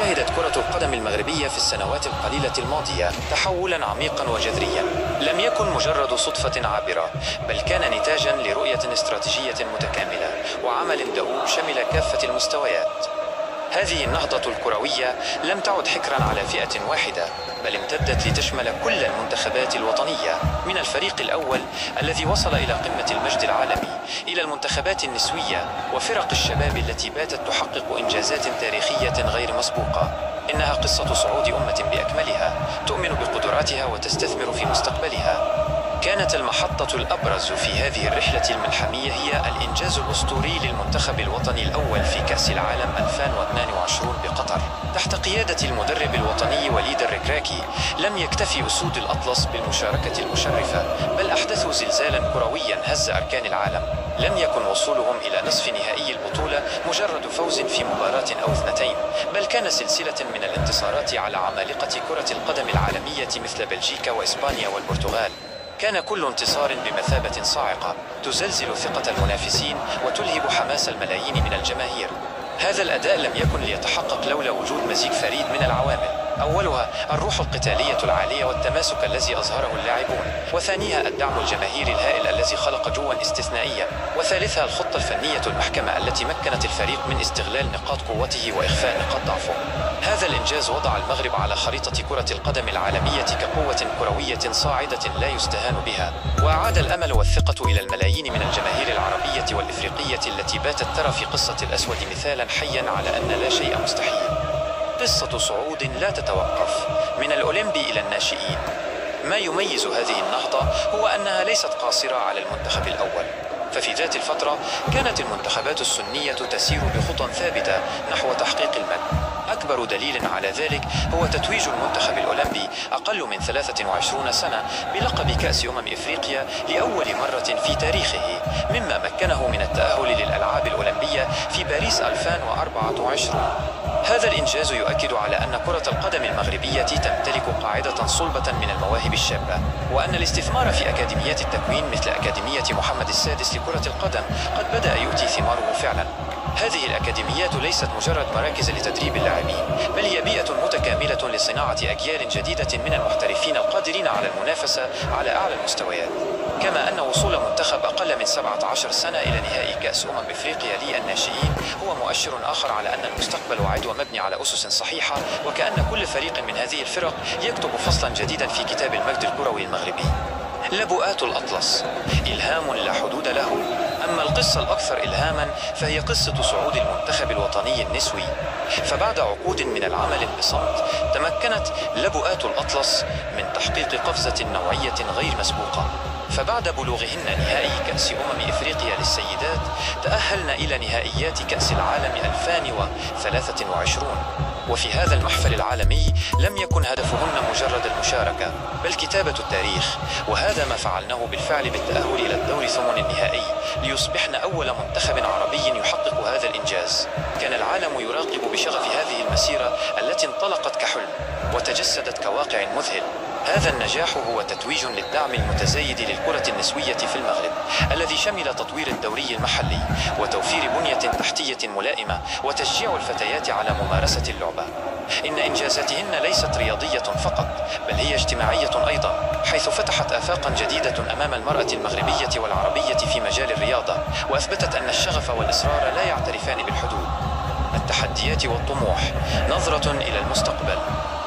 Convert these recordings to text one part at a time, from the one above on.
شهدت كرة القدم المغربية في السنوات القليلة الماضية تحولا عميقا وجذريا لم يكن مجرد صدفة عابرة، بل كان نتاجا لرؤية استراتيجية متكاملة وعمل دؤوب شمل كافة المستويات. هذه النهضة الكروية لم تعد حكرا على فئة واحدة، بل امتدت لتشمل كل المنتخبات الوطنية، من الفريق الأول الذي وصل إلى قمة المجد العالمي إلى المنتخبات النسوية وفرق الشباب التي باتت تحقق إنجازات تاريخية غير مسبوقة. إنها قصة صعود أمة بأكملها تؤمن بقدراتها وتستثمر في مستقبلها. كانت المحطة الأبرز في هذه الرحلة الملحمية هي الإنجاز الأسطوري للمنتخب الوطني الأول في كأس العالم 2022 بقطر تحت قيادة المدرب الوطني وليد الركراكي. لم يكتفي أسود الأطلس بالمشاركة المشرفة، بل أحدثوا زلزالا كرويا هز أركان العالم. لم يكن وصولهم إلى نصف نهائي البطولة مجرد فوز في مباراة أو اثنتين، بل كان سلسلة من الانتصارات على عمالقة كرة القدم العالمية مثل بلجيكا وإسبانيا والبرتغال. كان كل انتصار بمثابة صاعقة تزلزل ثقة المنافسين وتلهب حماس الملايين من الجماهير. هذا الأداء لم يكن ليتحقق لولا وجود مزيج فريد من العوامل، أولها الروح القتالية العالية والتماسك الذي أظهره اللاعبون، وثانيها الدعم الجماهيري الهائل الذي خلق جوا استثنائيا، وثالثها الخطة الفنية المحكمة التي مكنت الفريق من استغلال نقاط قوته وإخفاء نقاط ضعفه. هذا الإنجاز وضع المغرب على خريطة كرة القدم العالمية كقوة كروية صاعدة لا يستهان بها، وأعاد الأمل والثقة إلى الملايين من الجماهير العربية والإفريقية التي باتت ترى في قصة الأسود مثالا حيا على أن لا شيء مستحيل. قصة صعود لا تتوقف من الأولمبي إلى الناشئين. ما يميز هذه النهضة هو أنها ليست قاصرة على المنتخب الأول، ففي ذات الفترة كانت المنتخبات السنية تسير بخطى ثابتة نحو تحقيق المجد. أكبر دليل على ذلك هو تتويج المنتخب الأولمبي أقل من 23 سنة بلقب كأس إفريقيا لأول مرة في تاريخه، مما مكنه من التأهل للألعاب الأولمبية في باريس 2024. هذا الإنجاز يؤكد على أن كرة القدم المغربية تمتلك قاعدة صلبة من المواهب الشابة، وأن الاستثمار في أكاديميات التكوين مثل أكاديمية محمد السادس لكرة القدم قد بدأ يؤتي ثماره فعلا. هذه الأكاديميات ليست مجرد مراكز لتدريب اللاعبين، بل هي بيئة متكاملة لصناعة أجيال جديدة من المحترفين القادرين على المنافسة على أعلى المستويات. كما أن وصول منتخب أقل من 17 سنة إلى نهائي كأس إفريقيا للناشئين هو مؤشر آخر على أن المستقبل واعد ومبني على أسس صحيحة، وكأن كل فريق من هذه الفرق يكتب فصلا جديدا في كتاب المجد الكروي المغربي. لبؤات الأطلس، إلهام لا حدود له. أما القصة الأكثر إلهاما فهي قصة صعود المنتخب الوطني النسوي. فبعد عقود من العمل بصمت تمكنت لبؤات الأطلس من تحقيق قفزة نوعية غير مسبوقة. فبعد بلوغهن نهائي كأس إفريقيا للسيدات تأهلن إلى نهائيات كأس العالم 2023. وفي هذا المحفل العالمي لم يكن هدفهن مجرد المشاركة، بل كتابة التاريخ، وهذا ما فعلناه بالفعل بالتأهل إلى الدور ثمن النهائي ليصبحن أول منتخب عربي يحقق هذا الإنجاز. كان العالم يراقب بشغف هذه المسيرة التي انطلقت كحلم وتجسدت كواقع مذهل. هذا النجاح هو تتويج للدعم المتزايد للكرة النسوية في المغرب، الذي شمل تطوير الدوري المحلي وتوفير بنية تحتية ملائمة وتشجيع الفتيات على ممارسة اللعبة. إن إنجازاتهن ليست رياضية فقط، بل هي اجتماعية أيضا، حيث فتحت آفاقا جديدة أمام المرأة المغربية والعربية في مجال الرياضة، وأثبتت أن الشغف والإصرار لا يعترفان بالحدود. التحديات والطموح، نظرة إلى المستقبل.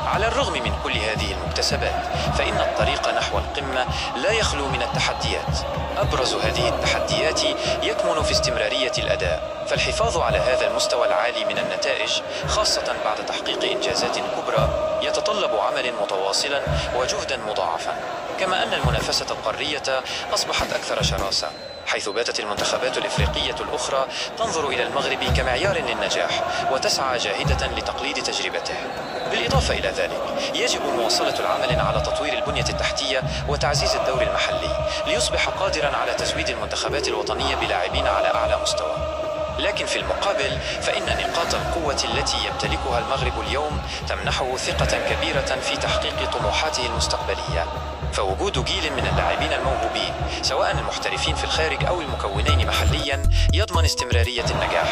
على الرغم من كل هذه المكتسبات، فإن الطريق نحو القمة لا يخلو من التحديات. أبرز هذه التحديات يكمن في استمرارية الأداء، فالحفاظ على هذا المستوى العالي من النتائج، خاصة بعد تحقيق إنجازات كبرى، يتطلب عمل متواصلا وجهدا مضاعفا. كما أن المنافسة القارية أصبحت أكثر شراسة، حيث باتت المنتخبات الإفريقية الأخرى تنظر إلى المغرب كمعيار للنجاح وتسعى جاهدة لتقليد تجربته. بالإضافة إلى ذلك، يجب مواصلة العمل على تطوير البنية التحتية وتعزيز الدور المحلي ليصبح قادرا على تزويد المنتخبات الوطنية بلاعبين على أعلى مستوى. لكن في المقابل فإن نقاط القوة التي يمتلكها المغرب اليوم تمنحه ثقة كبيرة في تحقيق طموحاته المستقبلية. فوجود جيل من اللاعبين الموهوبين سواء المحترفين في الخارج أو المكونين محليا يضمن استمرارية النجاح،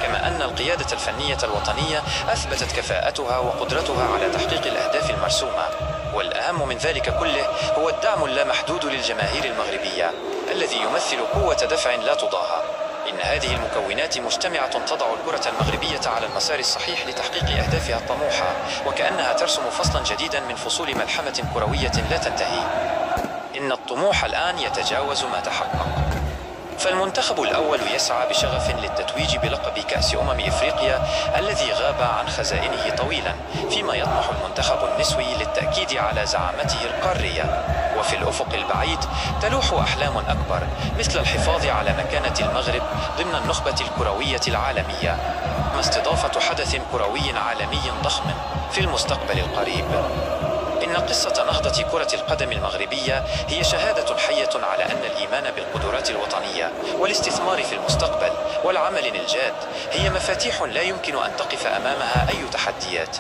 كما أن القيادة الفنية الوطنية أثبتت كفاءتها وقدرتها على تحقيق الأهداف المرسومة. والأهم من ذلك كله هو الدعم اللامحدود للجماهير المغربية الذي يمثل قوة دفع لا تضاهى. إن هذه المكونات مجتمعة تضع الكرة المغربية على المسار الصحيح لتحقيق أهدافها الطموحة، وكأنها ترسم فصلا جديدا من فصول ملحمة كروية لا تنتهي. إن الطموح الآن يتجاوز ما تحقق، فالمنتخب الأول يسعى بشغف للتتويج بلقب كأس إفريقيا الذي غاب عن خزائنه طويلا، فيما يطمح المنتخب النسوي للتأكيد على زعامته القارية. وفي الأفق البعيد تلوح أحلام أكبر، مثل الحفاظ على مكانة المغرب ضمن النخبة الكروية العالمية، واستضافة حدث كروي عالمي ضخم في المستقبل القريب. إن قصة نهضة كرة القدم المغربية هي شهادة حية على أن الإيمان بالقدرات الوطنية والاستثمار في المستقبل والعمل الجاد هي مفاتيح لا يمكن أن تقف أمامها أي تحديات.